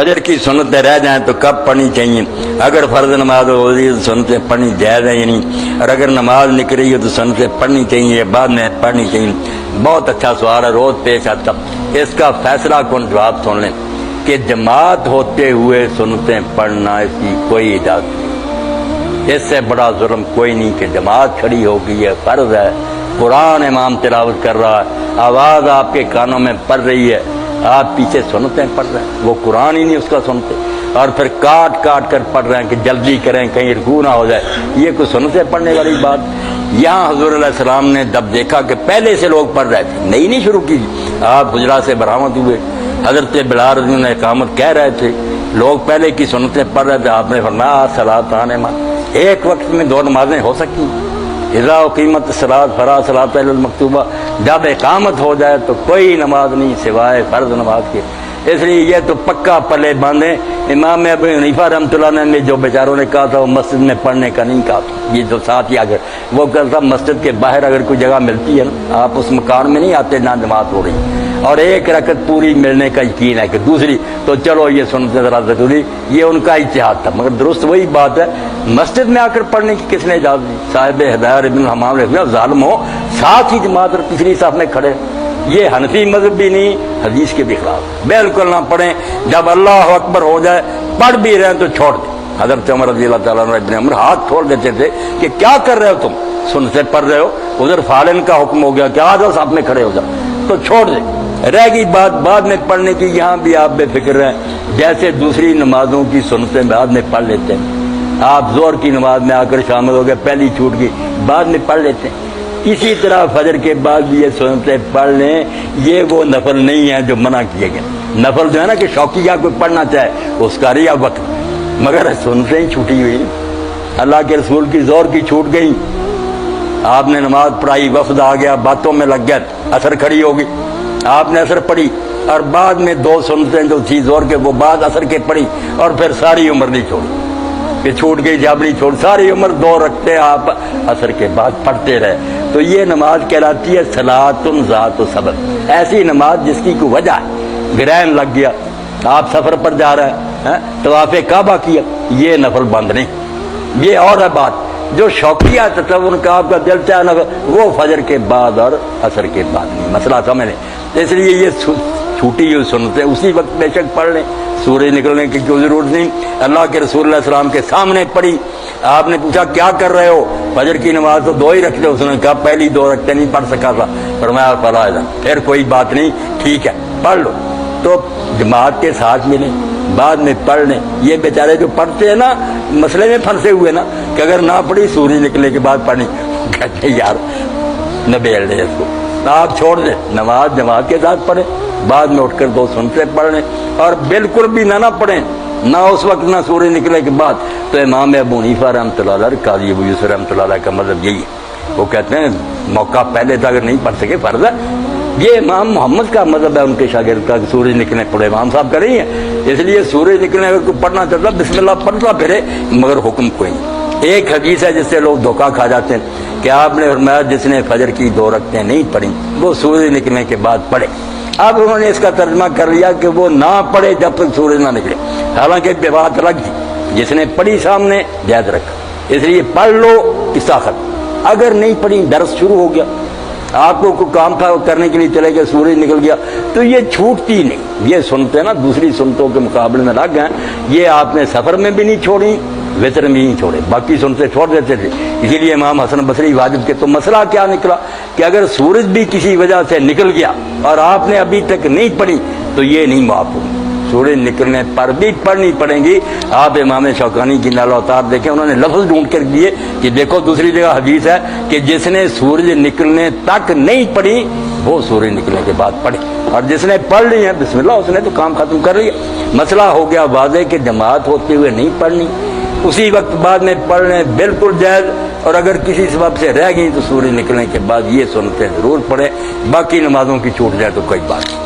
فجر کی سنتیں رہ جائیں تو کب پڑھنی چاہیے؟ اگر فرض نماز ہو رہی ہے تو سنتیں پڑھنی جائز ہے یا نہیں، اور اگر نماز نکل رہی ہے تو سنتیں پڑھنی چاہیے یا بعد میں پڑھنی چاہیے؟ بہت اچھا سوال ہے، روز پیش آتا۔ اس کا فیصلہ کن جواب سن لیں کہ جماعت ہوتے ہوئے سنتیں پڑھنا اس کی کوئی اجازت نہیں۔ اس سے بڑا ظلم کوئی نہیں کہ جماعت کھڑی ہو گئی ہے، فرض ہے، قرآن امام تلاوت کر رہا ہے، آواز آپ کے کانوں میں پڑ رہی ہے، آپ پیچھے سنتیں پڑھ رہے ہیں، وہ قرآن ہی نہیں اس کا سنتے، اور پھر کاٹ کاٹ کر پڑھ رہے ہیں کہ جلدی کریں کہیں رکوع نہ ہو جائے۔ یہ کوئی سنتیں پڑھنے والی بات؟ یہاں حضور علیہ السلام نے جب دیکھا کہ پہلے سے لوگ پڑھ رہے تھے، نئی نہیں شروع کی، آپ حجرات سے برآمد ہوئے، حضرت بلال رضی اللہ عنہ اقامت کہہ رہے تھے، لوگ پہلے کی سنتیں پڑھ رہے تھے، آپ نے فرمایا صلاۃ ایک وقت میں دو نمازیں ہو سکتی ہیں، اذا اقیمت الصلاۃ فلا صلاۃ الا المکتوبہ، جب اقامت ہو جائے تو کوئی نماز نہیں سوائے فرض نماز کے۔ اس لیے یہ تو پکا پلے باندھیں۔ امام ابو حنیفہ رحمۃ اللہ علیہ نے جو بیچاروں نے کہا تھا وہ مسجد میں پڑھنے کا نہیں کہا تھا، یہ جو ساتھ ہی اگر وہ کہتا تھا مسجد کے باہر اگر کوئی جگہ ملتی ہے نا، آپ اس مکان میں نہیں آتے جہاں جماعت ہو رہی اور ایک رکعت پوری ملنے کا یقین ہے کہ دوسری تو چلو یہ سنتے ذرا ضروری، یہ ان کا اجتہاد تھا، مگر درست وہی بات ہے، مسجد میں آ کر پڑھنے کی کس نے اجازت دی؟ صاحب ہدایت ابن الحمام نے ظالم ہو ساتھ ہی جماعت اور پچھلی صف میں کھڑے، یہ حنفی مذہب بھی نہیں، حدیث کے بھی خلاف، بالکل نہ پڑھیں۔ جب اللہ اکبر ہو جائے پڑھ بھی رہے ہیں تو چھوڑ دیں۔ حضرت عمر رضی اللہ تعالیٰ عنہ ابن عمر ہاتھ چھوڑ دیتے تھے کہ کیا کر رہے ہو تم، سنتے پڑھ رہے ہو، ادھر فالن کا حکم ہو گیا کہ آ جاؤ صف میں کھڑے ہو جاؤ، تو چھوڑ دیں۔ رہ گئی بات بعد میں پڑھنے کی، یہاں بھی آپ بے فکر رہیں، جیسے دوسری نمازوں کی سنتیں بعد میں پڑھ لیتے ہیں، آپ ظہر کی نماز میں آ کر شامل ہو گئے، پہلی چھوٹ گئی بعد میں پڑھ لیتے ہیں، اسی طرح فجر کے بعد بھی یہ سنتیں پڑھ لیں۔ یہ وہ نفل نہیں ہے جو منع کیے گئے، نفل جو ہے نا کہ شوقیہ کوئی پڑھنا چاہے اس کا ریا وقت، مگر سنتیں ہی چھوٹی ہوئی، اللہ کے رسول کی ظہر کی چھوٹ گئی، آپ نے نماز پڑھائی، وفد آ گیا، باتوں میں لگ گیا، اثر کھڑی ہوگی، آپ نے اثر پڑھی اور بعد میں دو سنتیں جو تھی زور کے وہ بعد اثر کے پڑھی، اور پھر ساری عمر نہیں چھوڑی، کہ چھوٹ گئی جب نہیں چھوڑ، ساری عمر دو رکھتے آپ اثر کے بعد پڑھتے رہے، تو یہ نماز کہلاتی ہے صلاۃ ذات سبب، ایسی نماز جس کی کوئی وجہ ہے، گرہن لگ گیا، آپ سفر پر جا رہے ہیں، طواف کعبہ کیا، یہ نفل بند نہیں، یہ اور ہے بات، جو شوقیہ تصور کا آپ کا دل چاہنا وہ فجر کے بعد اور عصر کے بعد نہیں، مسئلہ سمجھ لیں۔ اس لیے یہ چھوٹی ہوئی سنتیں اسی وقت بے شک پڑھ لیں، سورج نکلنے کی کوئی ضرورت نہیں۔ اللہ کے رسول اللہ علیہ السلام کے سامنے پڑھی، آپ نے پوچھا کیا کر رہے ہو؟ فجر کی نماز تو دو ہی رکھتے، اس نے کہا پہلی دو رکھتے نہیں پڑھ سکا تھا، فرمایا پڑھا ہے، پھر کوئی بات نہیں، ٹھیک ہے پڑھ لو، تو جماعت کے ساتھ ملیں، بعد میں پڑھ لیں۔ یہ بیچارے جو پڑھتے ہیں نا مسئلے میں پھنسے ہوئے نا کہ اگر نہ پڑھی سورج نکلنے کے بعد پڑھنی، کہتے یار نہ بیل دے اس کو، آپ چھوڑ دیں، نماز جماعت کے ساتھ پڑھیں، بعد میں اٹھ کر دو سنتے پڑھ لیں، اور بالکل بھی نہ پڑھیں، نہ اس وقت نہ سورج نکلنے کے بعد۔ تو امام ابو حنیفہ رحمۃ اللہ علیہ، قاضی ابو یوسف رحمۃ اللہ علیہ کا مذہب یہی ہے، وہ کہتے ہیں موقع پہلے تھا اگر نہیں پڑھ سکے فرض ہے، یہ امام محمد کا مذہب ہے، ان کے شاگرد کا، کہ سورج نکلنے پڑے، امام صاحب کا نہیں ہے، اس لیے سورج نکلنے اگر کوئی پڑھنا چاہتا بسم اللہ پڑھتا پھرے، مگر حکم کوئی نہیں۔ ایک حدیث ہے جس سے لوگ دھوکہ کھا جاتے ہیں کہ آپ نے فرمایا جس نے فجر کی دو رکعتیں نہیں پڑھی وہ سورج نکلنے کے بعد پڑھے، اب انہوں نے اس کا ترجمہ کر لیا کہ وہ نہ پڑھے جب تک سورج نہ نکلے، حالانکہ بات الگ تھی، جس نے پڑھی سامنے جائز رکھا، اس لیے پڑھ لو قصہ ختم۔ اگر نہیں پڑھی درس شروع ہو گیا، آپ کو کوئی کام تھا کرنے کے لیے چلے گئے، سورج نکل گیا، تو یہ چھوٹتی نہیں، یہ سنتے نا دوسری سنتوں کے مقابلے میں لگ گئے، یہ آپ نے سفر میں بھی نہیں چھوڑی، وطر میں نہیں چھوڑے، باقی سنتے چھوڑ دیتے تھے۔ اسی لیے امام حسن بصری واجب کے تو مسئلہ کیا نکلا کہ اگر سورج بھی کسی وجہ سے نکل گیا اور آپ نے ابھی تک نہیں پڑھی تو یہ نہیں معاف ہوگی، سورج نکلنے پر بھی پڑھنی پڑیں گی۔ آپ امام شوکانی کی نال اوتار دیکھیں، انہوں نے لفظ ڈھونڈ کر دیے کہ دیکھو دوسری جگہ حدیث ہے کہ جس نے سورج نکلنے تک نہیں پڑھی وہ سورج نکلنے کے بعد پڑھے، اور جس نے پڑھ لی ہے بسم اللہ اس نے تو کام ختم کر لیا۔ مسئلہ ہو گیا واضح کہ جماعت ہوتے ہوئے نہیں پڑھنی، اسی وقت بعد میں پڑھ لیں، بالکل جائز، اور اگر کسی سبب سے رہ گئی تو سورج نکلنے کے بعد یہ سنتیں ضرور پڑھیں، باقی نمازوں کی چھوٹ جائے تو کوئی بات نہیں۔